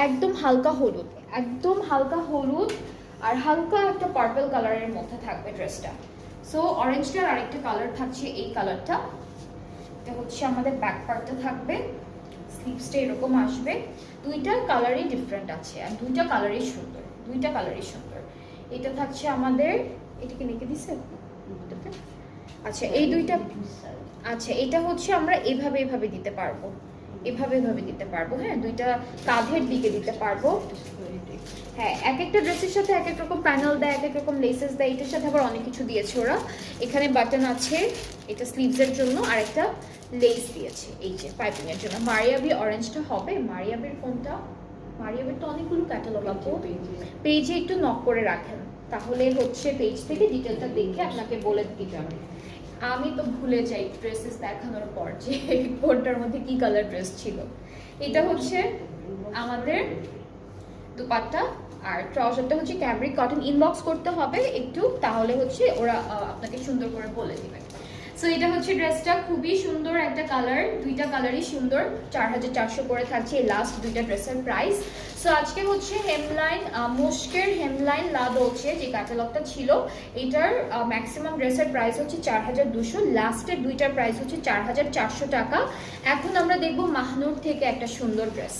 একদম হালকা হলুদ, একদম হালকা হলুদ আর হালকা একটা পার্পল কালারের মধ্যে থাকবে ড্রেসটা। সো অরেঞ্জটার আরেকটা কালার থাকছে এই কালারটা। এটা হচ্ছে আমাদের ব্যাক পার্টটা থাকবে, স্লিভসটা এরকম আসবে। দুইটা কালারই ডিফারেন্ট আছে আর দুইটা কালারই সুন্দর, দুইটা কালারই সুন্দর। এটা থাকছে আমাদের, এটা কি নেকে দিছে? আচ্ছা এই দুইটা, আচ্ছা এটা হচ্ছে আমরা এভাবে এভাবে দিতে পারবো, এভাবে এভাবে দিতে পারবো। হ্যাঁ, দুইটা কাঁধের দিকে দিতে পারবো। হ্যাঁ, এক একটা ড্রেসের সাথে এক এক রকম প্যানেল দেয়, এক এক রকম লেসেস দেয়। এটার সাথে আবার অনেক কিছু দিয়েছে ওরা। এখানে বাটন আছে, এটা স্লিভসের জন্য, আর একটা লেস দিয়েছে এই যে পাইপিং এর জন্য। মারিয়াবি অরেঞ্জটা হবে, মারিয়াবির কোনটা? মারিয়াবির তো অনেকগুলো ক্যাটালগ আছে, পেজে একটু নক করে রাখেন, তাহলে হচ্ছে পেজ থেকে ডিটেলটা দেখে আপনাকে বলে দিতে হবে। আমি তো ভুলে যাই ড্রেসেস দেখানোর পর যে কোনটার মধ্যে কি কালার ড্রেস ছিল। এটা হচ্ছে আমাদের দুপাট্টা, আর ট্রাউজারটা হচ্ছে ক্যামব্রিক কটন। ইনবক্স করতে হবে একটু, তাহলে হচ্ছে ওরা আপনাকে সুন্দর করে বলে দিবে। সো এটা হচ্ছে ড্রেসটা, খুবই সুন্দর একটা কালার, দুইটা কালারই সুন্দর। 4400 করে থাকছে এই লাস্ট দুইটা ড্রেসের প্রাইস। সো আজকে হচ্ছে হেমলাইন, মুশকের হেমলাইন লা ডলচে যে ক্যাটালগটা ছিল, এটার ম্যাক্সিমাম ড্রেসের প্রাইস হচ্ছে 4200, লাস্টের দুইটার প্রাইস হচ্ছে 4400 টাকা। এখন আমরা দেখবো মাহনুর থেকে একটা সুন্দর ড্রেস।